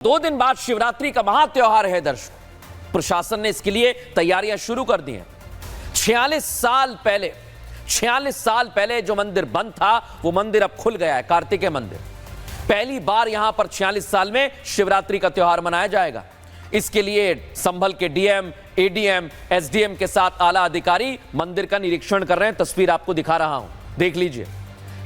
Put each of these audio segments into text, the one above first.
2 दिन बाद शिवरात्रि का महा त्योहार है दर्शकों। प्रशासन ने इसके लिए तैयारियां शुरू कर दी हैं। 46 साल पहले जो मंदिर बंद था वो मंदिर अब खुल गया है। कार्तिकेय मंदिर पहली बार यहां पर 46 साल में शिवरात्रि का त्योहार मनाया जाएगा। इसके लिए संभल के डीएम, एडीएम, एसडीएम के साथ आला अधिकारी मंदिर का निरीक्षण कर रहे हैं। तस्वीर आपको दिखा रहा हूं, देख लीजिए।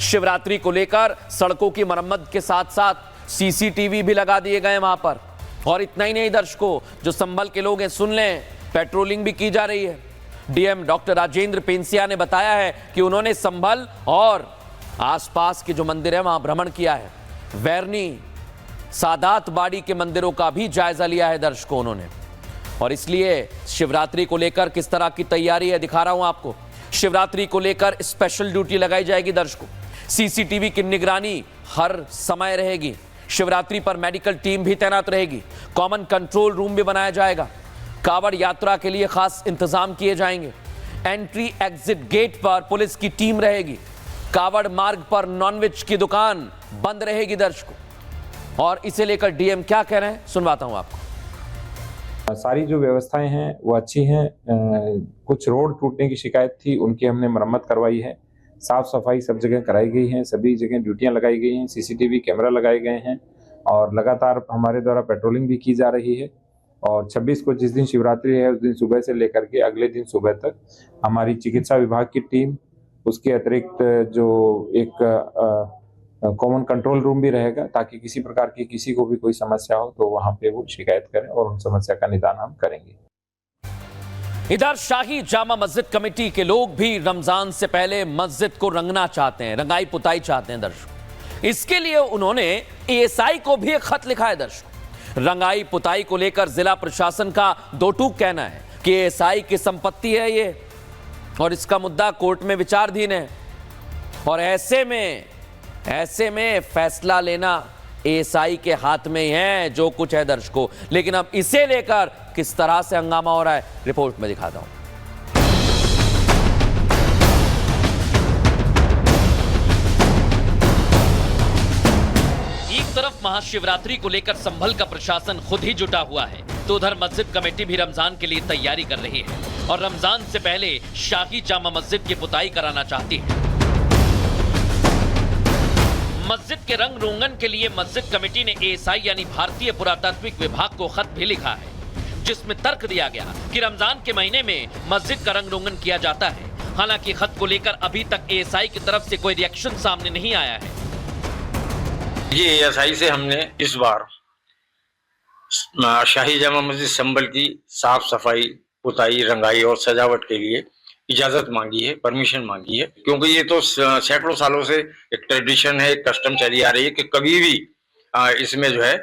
शिवरात्रि को लेकर सड़कों की मरम्मत के साथ साथ सीसीटीवी भी लगा दिए गए वहां पर। और इतना ही नहीं दर्शकों, जो संभल के लोग हैं सुन लें, पेट्रोलिंग भी की जा रही है। डीएम डॉक्टर राजेंद्र पेंसिया ने बताया है कि उन्होंने संभल और आसपास के जो मंदिर है वहां भ्रमण किया है। वैरनी, सादात बाड़ी के मंदिरों का भी जायजा लिया है दर्शकों उन्होंने। और इसलिए शिवरात्रि को लेकर किस तरह की तैयारी है दिखा रहा हूं आपको। शिवरात्रि को लेकर स्पेशल ड्यूटी लगाई जाएगी दर्शकों। सीसीटीवी की निगरानी हर समय रहेगी। शिवरात्रि पर मेडिकल टीम भी तैनात रहेगी। कॉमन कंट्रोल रूम भी बनाया जाएगा। कावड़ यात्रा के लिए खास इंतजाम किए जाएंगे। एंट्री एग्जिट गेट पर पुलिस की टीम रहेगी। कावड़ मार्ग पर नॉनवेज की दुकान बंद रहेगी दर्शकों। और इसे लेकर डीएम क्या कह रहे हैं सुनवाता हूं आपको। सारी जो व्यवस्थाएं हैं वो अच्छी हैं। कुछ रोड टूटने की शिकायत थी, उनकी हमने मरम्मत करवाई है। साफ सफाई सब जगह कराई गई है। सभी जगह ड्यूटियां लगाई गई हैं। सीसीटीवी कैमरा लगाए गए हैं और लगातार हमारे द्वारा पेट्रोलिंग भी की जा रही है। और 26 को जिस दिन शिवरात्रि है उस दिन सुबह से लेकर के अगले दिन सुबह तक हमारी चिकित्सा विभाग की टीम, उसके अतिरिक्त जो एक कॉमन कंट्रोल रूम भी रहेगा, ताकि किसी प्रकार की किसी को भी कोई समस्या हो तो वहां पे वो शिकायत करें और उन समस्या का निदान हम करेंगे। इधर शाही जामा मस्जिद कमेटी के लोग भी रमजान से पहले मस्जिद को रंगना चाहते हैं, रंगाई पुताई चाहते हैं दर्शकों। इसके लिए उन्होंने एएसआई को भी एक खत लिखा है दर्शकों। रंगाई पुताई को लेकर जिला प्रशासन का दो टूक कहना है कि एएसआई की संपत्ति है ये और इसका मुद्दा कोर्ट में विचाराधीन है। और ऐसे में फैसला लेना एएसआई के हाथ में ही है जो कुछ है दर्शकों। लेकिन अब इसे लेकर किस तरह से हंगामा हो रहा है रिपोर्ट में दिखाता हूं। एक तरफ महाशिवरात्रि को लेकर संभल का प्रशासन खुद ही जुटा हुआ है, तो उधर मस्जिद कमेटी भी रमजान के लिए तैयारी कर रही है और रमजान से पहले शाही जामा मस्जिद की पुताई कराना चाहती है। मस्जिद के रंग रोगन के लिए मस्जिद कमेटी ने एएसआई यानी भारतीय पुरातात्विक विभाग को खत भी लिखा है, जिसमें तर्क दिया गया कि रमजान के महीने में मस्जिद का रंग रोगन किया जाता है। हालांकि खत को लेकर अभी तक एएसआई की तरफ से कोई रिएक्शन सामने नहीं आया है। ये एएसआई से हमने इस बार शाही जामा मस्जिद संभल की साफ सफाई, पुताई, रंगाई और सजावट के लिए इजाजत मांगी है, परमिशन मांगी है, क्योंकि ये तो सैकड़ों सालों से एक ट्रेडिशन है, एक कस्टम चली आ रही है कि कभी भी इसमें जो है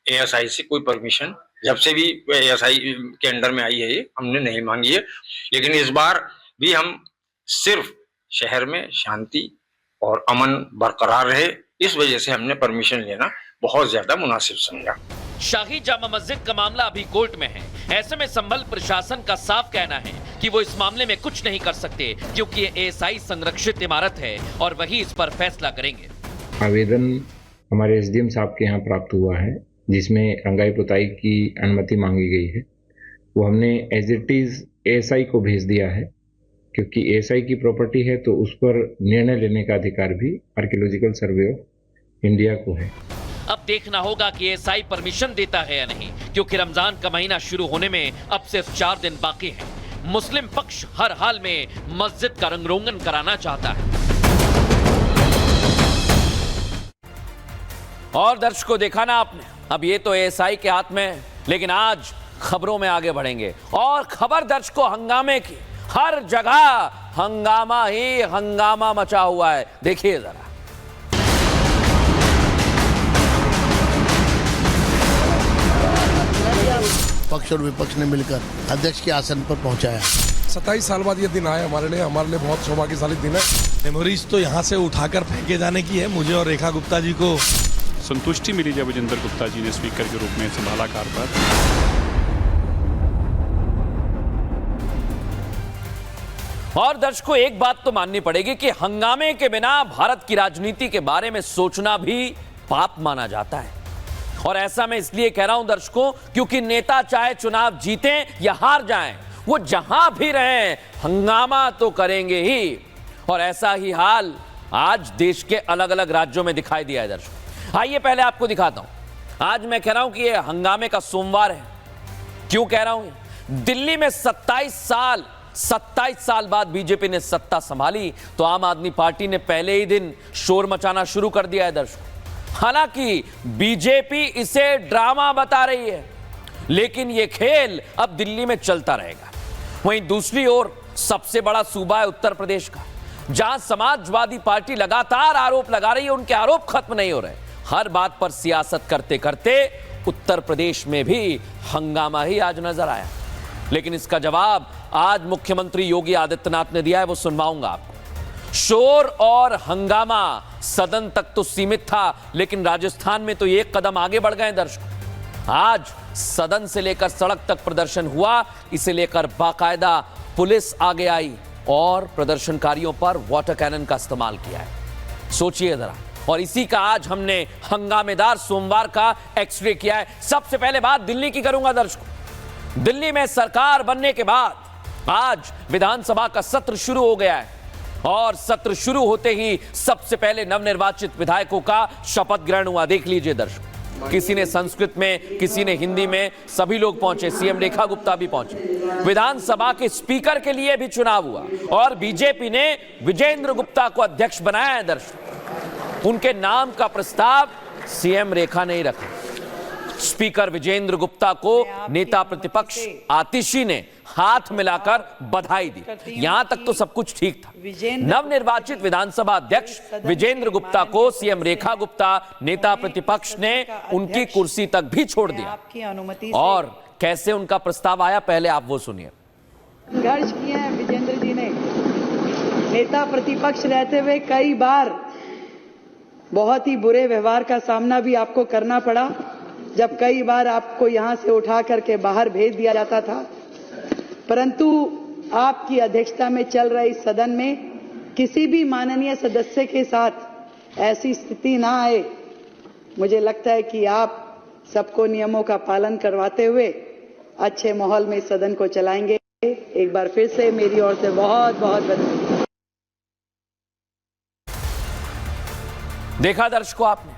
एएसआई से कोई परमिशन, जब से भी एएसआई के अंडर में आई है ये, हमने नहीं मांगी है। लेकिन इस बार भी हम सिर्फ शहर में शांति और अमन बरकरार रहे, इस वजह से हमने परमिशन लेना बहुत ज्यादा मुनासिब समझा। शाही जामा मस्जिद का मामला अभी कोर्ट में है। ऐसे में संभल प्रशासन का साफ कहना है कि वो इस मामले में कुछ नहीं कर सकते, क्योंकि ये एएसआई संरक्षित इमारत है और वही इस पर फैसला करेंगे। आवेदन हमारे एसडीएम साहब के यहाँ प्राप्त हुआ है, जिसमें रंगाई पुताई की अनुमति मांगी गई है। वो हमने एज इट इज एएसआई को भेज दिया है, क्योंकि एएसआई की प्रॉपर्टी है तो उस पर निर्णय लेने का अधिकार भी आर्कियोलॉजिकल सर्वे ऑफ इंडिया को है। अब देखना होगा कि एएसआई परमिशन देता है या नहीं, क्योंकि रमजान का महीना शुरू होने में अब सिर्फ 4 दिन बाकी हैं। मुस्लिम पक्ष हर हाल में मस्जिद का रंग रोगन कराना चाहता है। और दर्शकों देखा ना आपने, अब ये तो एएसआई के हाथ में है, लेकिन आज खबरों में आगे बढ़ेंगे और खबर दर्शकों हंगामे की। हर जगह हंगामा ही हंगामा मचा हुआ है, देखिए जरा। पक्ष और विपक्ष ने मिलकर अध्यक्ष के आसन पर पहुंचाया। 27 साल बाद ये दिन आया हमारे लिए बहुत सौभाग्यशाली दिन है। मेमोरीज तो यहाँ से उठाकर फेंके जाने की है। मुझे और रेखा गुप्ता जी को संतुष्टि मिली जब विजेंद्र गुप्ता जी ने स्पीकर के रूप में संभाला कार्यभार। और दर्शकों एक बात तो माननी पड़ेगी कि हंगामे के बिना भारत की राजनीति के बारे में सोचना भी पाप माना जाता है। और ऐसा मैं इसलिए कह रहा हूं दर्शकों, क्योंकि नेता चाहे चुनाव जीतें या हार जाएं, वो जहां भी रहें हंगामा तो करेंगे ही। और ऐसा ही हाल आज देश के अलग अलग राज्यों में दिखाई दिया है दर्शकों। आइए पहले आपको दिखाता हूं। आज मैं कह रहा हूं कि यह हंगामे का सोमवार है। क्यों कह रहा हूं? दिल्ली में 27 साल बाद बीजेपी ने सत्ता संभाली तो आम आदमी पार्टी ने पहले ही दिन शोर मचाना शुरू कर दिया है दर्शकों। हालांकि बीजेपी इसे ड्रामा बता रही है, लेकिन यह खेल अब दिल्ली में चलता रहेगा। वहीं दूसरी ओर सबसे बड़ा सूबा है उत्तर प्रदेश का, जहां समाजवादी पार्टी लगातार आरोप लगा रही है, उनके आरोप खत्म नहीं हो रहे। हर बात पर सियासत करते करते उत्तर प्रदेश में भी हंगामा ही आज नजर आया। लेकिन इसका जवाब आज मुख्यमंत्री योगी आदित्यनाथ ने दिया है, वो सुनवाऊंगा आपको। शोर और हंगामा सदन तक तो सीमित था, लेकिन राजस्थान में तो एक कदम आगे बढ़ गए दर्शकों। आज सदन से लेकर सड़क तक प्रदर्शन हुआ, इसे लेकर बाकायदा पुलिस आगे आई और प्रदर्शनकारियों पर वाटर कैनन का इस्तेमाल किया है। सोचिए जरा। और इसी का आज हमने हंगामेदार सोमवार का एक्सरे किया है। सबसे पहले बात दिल्ली की करूंगा दर्शकों। दिल्ली में सरकार बनने के बाद आज विधानसभा का सत्र शुरू हो गया है और सत्र शुरू होते ही सबसे पहले नवनिर्वाचित विधायकों का शपथ ग्रहण हुआ। देख लीजिए दर्शकों, किसी ने संस्कृत में, किसी ने हिंदी में, सभी लोग पहुंचे। सीएम रेखा गुप्ता भी पहुंचे। विधानसभा के स्पीकर के लिए भी चुनाव हुआ और बीजेपी ने विजेंद्र गुप्ता को अध्यक्ष बनाया है दर्शकों। उनके नाम का प्रस्ताव सीएम रेखा ने ही रखा। स्पीकर विजेंद्र गुप्ता को नेता प्रतिपक्ष आतिशी ने हाथ मिलाकर बधाई दी। यहां तक तो सब कुछ ठीक था। नवनिर्वाचित विधानसभा अध्यक्ष विजेंद्र गुप्ता को सीएम रेखा गुप्ता नेता प्रतिपक्ष ने उनकी कुर्सी तक भी छोड़ दिया। और कैसे उनका प्रस्ताव आया, पहले आप वो सुनिए। संघर्ष किए हैं विजेंद्र जी ने। नेता प्रतिपक्ष रहते हुए कई बार बहुत ही बुरे व्यवहार का सामना भी आपको करना पड़ा, जब कई बार आपको यहां से उठा करके बाहर भेज दिया जाता था। परंतु आपकी अध्यक्षता में चल रही सदन में किसी भी माननीय सदस्य के साथ ऐसी स्थिति ना आए। मुझे लगता है कि आप सबको नियमों का पालन करवाते हुए अच्छे माहौल में सदन को चलाएंगे। एक बार फिर से मेरी ओर से बहुत बहुत बधाई। देखा दर्शकों आपने।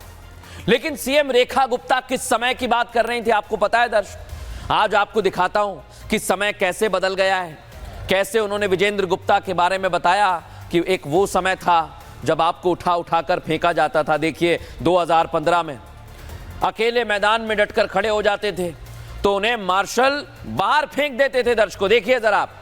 लेकिन सीएम रेखा गुप्ता किस समय की बात कर रही थी, आपको पता है दर्शक? आज आपको दिखाता हूं कि समय कैसे बदल गया है। कैसे उन्होंने विजेंद्र गुप्ता के बारे में बताया कि एक वो समय था जब आपको उठा उठाकर फेंका जाता था। देखिए 2015 में अकेले मैदान में डटकर खड़े हो जाते थे तो उन्हें मार्शल बाहर फेंक देते थे। दर्शकों देखिए जरा आप,